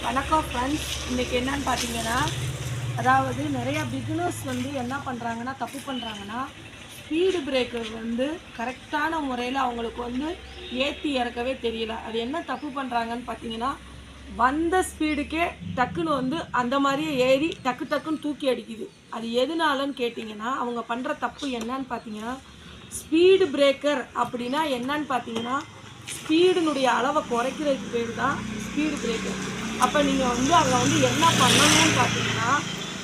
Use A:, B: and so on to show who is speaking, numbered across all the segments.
A: வணக்கம் ஃப்ரெண்ட்ஸ். இன்றைக்கி என்னன்னு பார்த்தீங்கன்னா, அதாவது நிறையா பிகினர்ஸ் வந்து என்ன பண்ணுறாங்கன்னா, தப்பு பண்ணுறாங்கன்னா, ஸ்பீடு பிரேக்கர் வந்து கரெக்டான முறையில் அவங்களுக்கு வந்து ஏற்றி இறக்கவே தெரியல. அது என்ன தப்பு பண்ணுறாங்கன்னு பார்த்தீங்கன்னா, வந்த ஸ்பீடுக்கே டக்குன்னு வந்து அந்த மாதிரியே ஏறி டக்கு டக்குன்னு தூக்கி அடிக்குது. அது எதுனாலன்னு கேட்டிங்கன்னா, அவங்க பண்ணுற தப்பு என்னன்னு பார்த்தீங்கன்னா, ஸ்பீடு பிரேக்கர் அப்படின்னா என்னன்னு பார்த்தீங்கன்னா, ஸ்பீடினுடைய அளவை குறைக்கிறதுக்கு பேர் தான் ஸ்பீடு பிரேக்கர். அப்போ நீங்கள் வந்து அங்கே வந்து என்ன பண்ணணும்னு பார்த்தீங்கன்னா,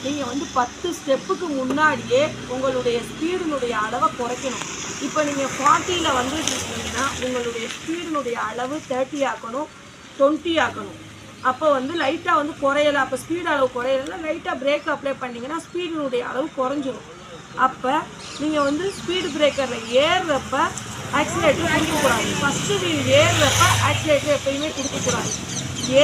A: நீங்கள் வந்து 10 ஸ்டெப்புக்கு முன்னாடியே உங்களுடைய ஸ்பீடினுடைய அளவை குறைக்கணும். இப்போ நீங்கள் 40ல் வந்துட்டு இருக்கீங்கன்னா, உங்களுடைய ஸ்பீடினுடைய அளவு 30 ஆக்கணும், 20 ஆக்கணும். அப்போ வந்து லைட்டாக வந்து குறையலை, அப்போ ஸ்பீடு அளவு குறையலைன்னா லைட்டாக பிரேக் அப்ளை பண்ணிங்கன்னா ஸ்பீடினுடைய அளவு குறைஞ்சிரும். அப்போ நீங்கள் வந்து ஸ்பீடு பிரேக்கரில் ஏறுறப்ப ஆக்சிலேட்டர் கொடுக்கக்கூடாது. ஃபஸ்ட்டு வீல் ஏறுறப்ப ஆக்சிலேட்டர் எப்பயுமே கொடுக்கக்கூடாது.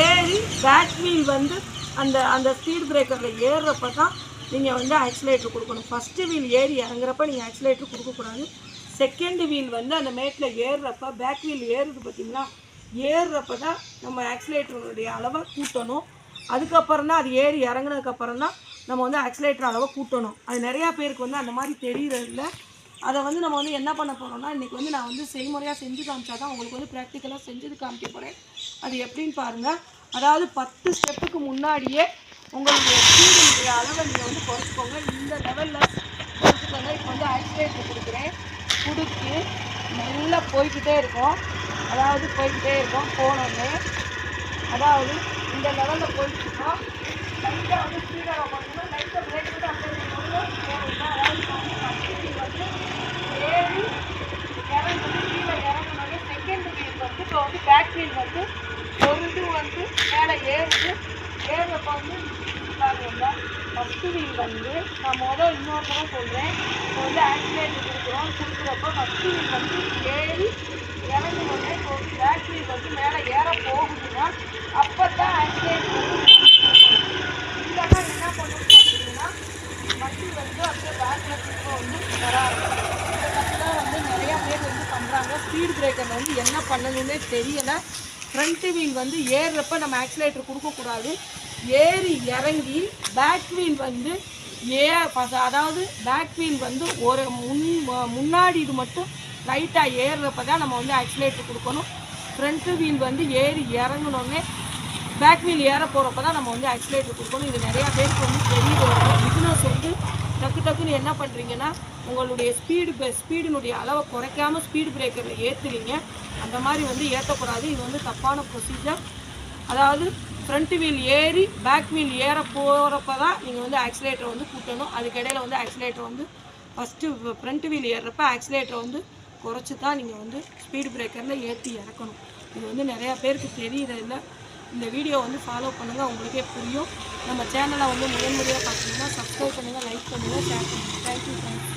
A: ஏறி பேக் வீல் வந்து அந்த அந்த ஸ்பீடு பிரேக்கரில் ஏறுறப்ப தான் நீங்கள் வந்து ஆக்சிலேட்டர் கொடுக்கணும். ஃபஸ்ட்டு வீல் ஏறி இறங்குறப்ப நீங்கள் ஆக்சிலேட்டர் கொடுக்கக்கூடாது. செகண்ட் வீல் வந்து அந்த மேட்டில் ஏறுறப்ப பேக் வீல் ஏறுது பார்த்தீங்களா, ஏறுறப்ப தான் நம்ம ஆக்சிலேட்டருடைய அளவை கூட்டணும். அதுக்கப்புறம் தான் அது ஏறி இறங்குனதுக்கப்புறம் தான் நம்ம வந்து ஆக்சிலேட்டர் அளவை கூட்டணும். அது நிறையா பேருக்கு வந்து அந்த மாதிரி தெரியறதில்ல. அதை வந்து நம்ம வந்து என்ன பண்ண போகிறோம்னா, இன்றைக்கி வந்து நான் வந்து செய்முறையாக செஞ்சு காமிச்சா தான் உங்களுக்கு வந்து ப்ராக்டிக்கலாக செஞ்சது காமிக்க போகிறேன். அது எப்படின்னு பாருங்கள். அதாவது 10 ஸ்டெப்புக்கு முன்னாடியே உங்களுடைய ஸ்பீடினுடைய அளவை நீங்கள் வந்து குறைச்சிக்கோங்க. இந்த லெவலில் குறைச்சிக்கோங்க. இப்போ வந்து ஆக்சிலேட்டர் கொடுக்குறேன். கொடுத்து நல்லா போய்கிட்டே இருக்கும். அதாவது போய்கிட்டே இருக்கும். போனோடனே அதாவது இந்த லெவலில் போய்கிட்டு இருக்கோம். லைட்டாக வந்து ஸ்பீடாக பண்ணணும். லைட்டாக பிரேக் வந்து அப்ளை பண்ணணும். போகணும்னா அதாவது வந்து ஏறி இறங்கணும். கீழே இறங்கணுன்னே செகண்ட் வீல் வந்து இப்போ வந்து பேக் வீல் வந்து ஒரு இது வந்து மேலே ஏறுது. ஏறுறப்ப வந்து பாருங்க, ஃபஸ்ட்டு வீல் வந்து நான் இன்னொரு தடவை சொல்கிறேன். இப்போ வந்து ஆக்சிலேட்டர் கொடுக்குறப்ப ஃபஸ்ட்டு வீல் வந்து ஏறி இறங்கணுன்னே இப்போ வந்து பேக் வீல் வந்து மேலே ஏற போகுதுன்னா அப்போ தான் ஆக்சிலேட்டர் வந்து இல்லைன்னா என்ன பண்ணணும்னு பார்த்தீங்கன்னா, வண்டி வந்து அப்படியே பேக்கில் திரும்ப வந்து வராது. இந்த தப்பு தான் வந்து நிறையா பேர் வந்து பண்ணுறாங்க. ஸ்பீடு பிரேக்கரில் வந்து என்ன பண்ணணுன்னே தெரியலை. ஃப்ரண்ட்டு வீல் வந்து ஏறுறப்ப நம்ம ஆக்சிலேட்டர் கொடுக்கக்கூடாது. ஏறி இறங்கி பேக் வீல் வந்து அதாவது பேக் வீல் வந்து ஒரு முன்னாடி இது மட்டும் லைட்டாக ஏறுறப்ப தான் நம்ம வந்து ஆக்சிலேட்டர் கொடுக்கணும். ஃப்ரண்ட்டு வீல் வந்து ஏறி இறங்கினோடனே பேக் வீல் ஏற போகிறப்ப தான் நம்ம வந்து ஆக்சிலேட்டர் கொடுக்கணும். இது நிறையா பேருக்கு வந்து தெரியுது. பிகினர்ஸ் வந்து டக்கு டக்குன்னு என்ன பண்ணுறீங்கன்னா, உங்களுடைய ஸ்பீடினுடைய அளவை குறைக்காமல் ஸ்பீடு பிரேக்கரில் ஏற்றுறீங்க. அந்த மாதிரி வந்து ஏற்றக்கூடாது. இது வந்து தப்பான ப்ரொசீஜர். அதாவது ஃப்ரண்ட்டு வீல் ஏறி பேக் வீல் ஏற போகிறப்ப தான் நீங்கள் வந்து ஆக்சிலேட்டரை வந்து கூட்டணும். அதுக்கிடையில் வந்து ஆக்சிலேட்டர் வந்து ஃபஸ்ட்டு ஃப்ரண்ட்டு வீல் ஏறுறப்ப ஆக்சிலேட்டரை வந்து குறைச்சி தான் நீங்கள் வந்து ஸ்பீடு பிரேக்கரில் ஏற்றி இறக்கணும். இது வந்து நிறையா பேருக்கு தெரியறதில்ல. இந்த வீடியோ வந்து ஃபாலோ பண்ணுங்கள், உங்களுக்கே புரியும். நம்ம சேனலை வந்து முதன்முறையாக பார்த்தீங்கன்னா சப்ஸ்கிரைப் பண்ணுங்கள், லைக் பண்ணுங்கள், ஷேர் பண்ணுங்கள். Thank you friends.